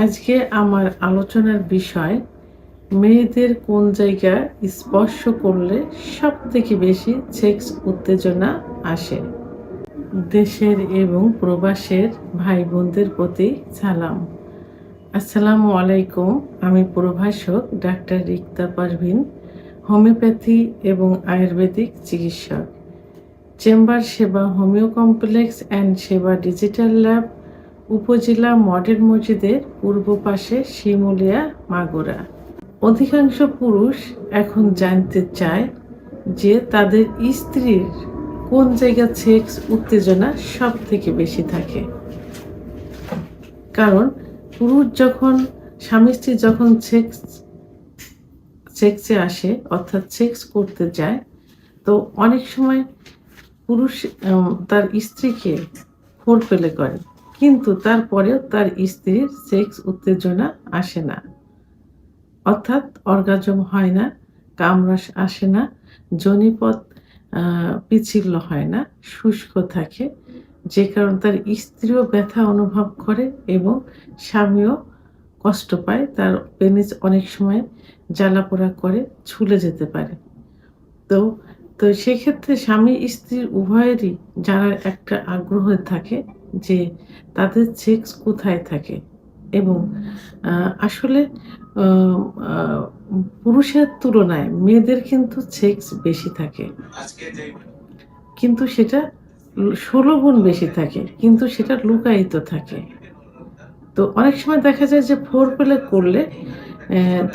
আজকে আমার আলোচনার বিষয় মেয়েদের কোন জায়গা স্পর্শ করলে সবথেকে বেশি সেক্স উত্তেজনা আসে। দেশের এবং প্রবাসের ভাই বোনদের প্রতি সালাম। আসসালামু আলাইকুম। আমি প্রভাষক ডাক্তার রিক্তা পারভিন, হোমিওপ্যাথি এবং আয়ুর্বেদিক চিকিৎসক, চেম্বার সেবা, হোমিও কমপ্লেক্স অ্যান্ড সেবা ডিজিটাল ল্যাব, উপজেলা মডেল মসজিদের পূর্ব পাশে শিমুলিয়া, মাগুরা। অধিকাংশ পুরুষ এখন জানতে চায় যে তাদের স্ত্রীর কোন জায়গায় সেক্স উত্তেজনা সব থেকে বেশি থাকে। কারণ পুরুষ যখন স্বামী স্ত্রী যখন সেক্সে আসে অর্থাৎ সেক্স করতে যায়, তো অনেক সময় পুরুষ তার স্ত্রীকে ফোরপ্লে করে, কিন্তু তারপরেও তার স্ত্রীর সেক্স উত্তেজনা আসে না, অর্থাৎ অর্গাজম হয় না, কামরাস আসে না, যোনিপথ পিচ্ছিল হয় না, শুষ্ক থাকে, যে কারণে তার স্ত্রীও ব্যথা অনুভব করে এবং স্বামীও কষ্ট পায়। তার পেনিস অনেক সময় জ্বালাপোড়া করে ঝুলে যেতে পারে। তো তো সেক্ষেত্রে স্বামী স্ত্রীর উভয়েরই জানার একটা আগ্রহ থাকে যে তাদের সেক্স কোথায় থাকে, এবং আসলে পুরুষের তুলনায় মেয়েদের কিন্তু সেক্স বেশি থাকে, কিন্তু সেটা 16 গুণ বেশি থাকে, কিন্তু সেটা লুকায়িত থাকে। তো অনেক সময় দেখা যায় যে ফোরপ্লে করলে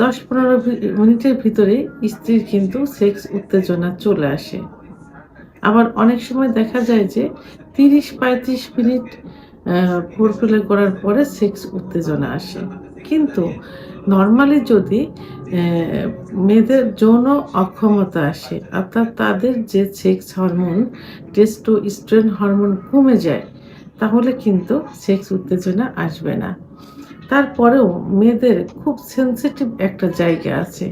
10-15 মিনিটের ভিতরে স্ত্রীর কিন্তু সেক্স উত্তেজনা চলে আসে। আবার অনেক সময় দেখা যায় যে 30-35 মিনিট ফোরপ্লে করার পরে সেক্স উত্তেজনা আসে। কিন্তু নরমালি যদি মেয়েদের যৌন অক্ষমতা আসে, অর্থাৎ তাদের যে সেক্স হরমোন টেস্টোস্টেরন হরমোন কমে যায়, তাহলে কিন্তু সেক্স উত্তেজনা আসবে না। তারপরেও মেয়েদের খুব সেনসিটিভ একটা জায়গা আছে,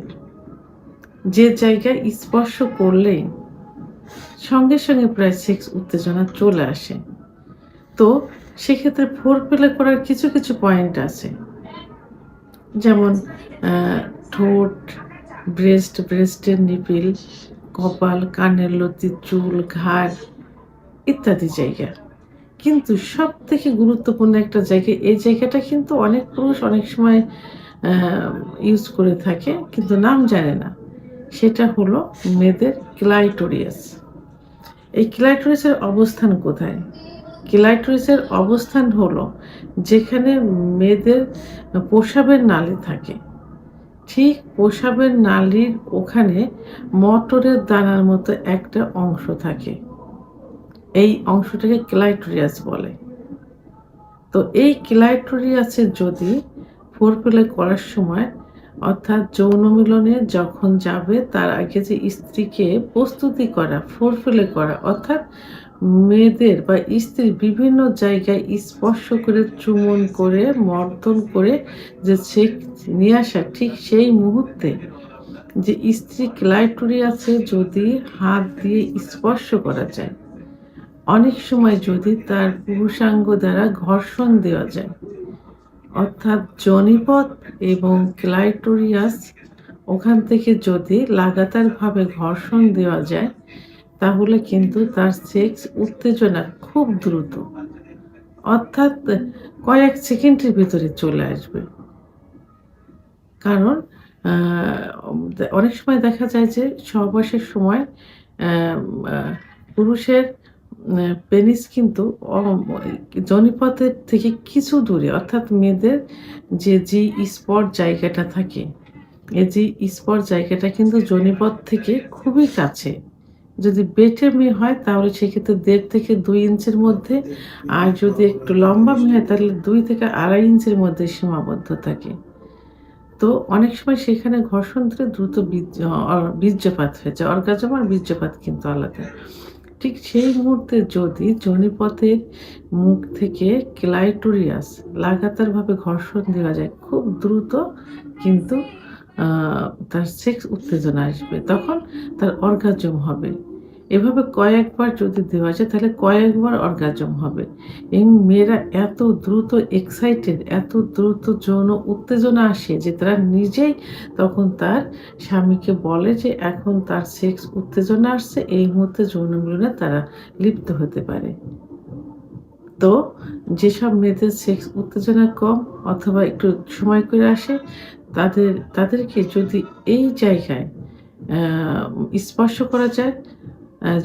যে জায়গায় স্পর্শ করলেই সঙ্গে সঙ্গে প্রায় সেক্স উত্তেজনা চলে আসে। তো সেক্ষেত্রে ফোরপ্লে করার কিছু কিছু পয়েন্ট আছে, যেমন ঠোঁট, ব্রেস্টের নিপিল, কপাল, কানের লতি, চুল, ঘাড় ইত্যাদি জায়গা। কিন্তু সব থেকে গুরুত্বপূর্ণ একটা জায়গা, এই জায়গাটা কিন্তু অনেক পুরুষ অনেক সময় ইউজ করে থাকে কিন্তু নাম জানে না, সেটা হলো মেয়েদের ক্লাইটোরিয়াস। এই ক্লাইটোরিসের অবস্থান কোথায়? ক্লাইটোরিসের অবস্থান হলো যেখানে মেয়েদের প্রস্রাবের নালী থাকে, ঠিক প্রস্রাবের নালীর ওখানে মটরের দানার মতো একটা অংশ থাকে। এই অংশটাকে ক্লাইটোরিয়াস বলে। তো এই ক্লাইটোরিয়াসে যদি ফোরপ্লে করার সময়, অর্থাৎ যৌন মিলনে যখন যাবে তার আগে যে স্ত্রীকে প্রস্তুতি করা, ফোরপ্লে করা, অর্থাৎ মেয়েদের বা স্ত্রীর বিভিন্ন জায়গায় স্পর্শ করে, চুম্বন করে, মর্দন করে যে সেক্স নিয়ে আসা, ঠিক সেই মুহূর্তে যে স্ত্রী ক্লাইটোরিয়াসে যদি হাত দিয়ে স্পর্শ করা যায়, অনেক সময় যদি তার পুরুষাঙ্গ দ্বারা ঘর্ষণ দেওয়া যায়, অর্থাৎ যোনিপথ এবং ক্লাইটোরিয়াস ওখান থেকে যদি লাগাতারভাবে ঘর্ষণ দেওয়া যায়, তাহলে কিন্তু তার সেক্স উত্তেজনা খুব দ্রুত, অর্থাৎ কয়েক সেকেন্ডের ভিতরে চলে আসবে। কারণ অনেক সময় দেখা যায় যে সহবাসের সময় পুরুষের পেনিস কিন্তু যোনিপথের থেকে কিছু দূরে, অর্থাৎ মেয়েদের যে স্পট জায়গাটা থাকে, এই যে স্পট জায়গাটা কিন্তু যোনিপথ থেকে খুবই কাছে। যদি বেটে মেয়ে হয় তাহলে সেক্ষেত্রে 1.5 থেকে 2 ইঞ্চির মধ্যে, আর যদি একটু লম্বা মেয়ে হয় তাহলে 2 থেকে 2.5 ইঞ্চির মধ্যে সীমাবদ্ধ থাকে। তো অনেক সময় সেখানে ঘর্ষণ ধরে দ্রুত বীর্যপাত হয়ে যায়। অর্গাজম আর বীর্যপাত কিন্তু আলাদা। ঠিক সেই মুহূর্তে যদি যোনিপথের মুখ থেকে ক্লাইটোরিয়াস লাগাতারভাবে ঘর্ষণ দেওয়া যায়, খুব দ্রুত কিন্তু তার সেক্স উত্তেজনা আসবে, তখন তার অর্গাজম হবে। এভাবে কয়েকবার যদি দেওয়া যায় তাহলে কয়েকবার অর্গাজম হবে। এই মেয়েরা এত দ্রুত এক্সাইটেড, এত দ্রুত যৌন উত্তেজনা আসে যে তারা নিজেই তখন তার স্বামীকে বলে যে এখন তার সেক্স উত্তেজনা আসছে, এই মুহূর্তে যৌন মিলনে তারা লিপ্ত হতে পারে। তো যেসব মেয়েদের সেক্স উত্তেজনা কম অথবা একটু সময় করে আসে তাদেরকে যদি এই জায়গায় আ স্পর্শ করা যায়,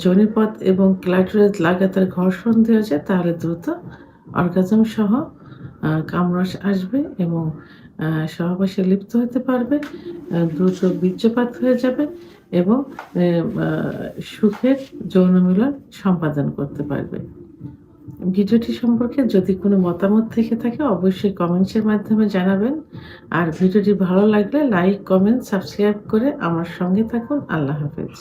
যোনিপথ এবং ক্লাইটোরিস লাগাতার ঘর্ষণ দেওয়া যায় তাহলে দ্রুত অর্গাজম সহ কামরস আসবে এবং সহবাসে লিপ্ত হতে পারবে। দ্রুত বীর্যপাত হয়ে যাবে এবং আ সুখের যৌন মিলন সম্পাদন করতে পারবে। ভিডিওটি সম্পর্কে যদি কোনো মতামত থেকে থাকে অবশ্যই কমেন্টসের মাধ্যমে জানাবেন। আর ভিডিওটি ভালো লাগলে লাইক, কমেন্ট, সাবস্ক্রাইব করে আমার সঙ্গে থাকুন। আল্লাহ হাফেজ।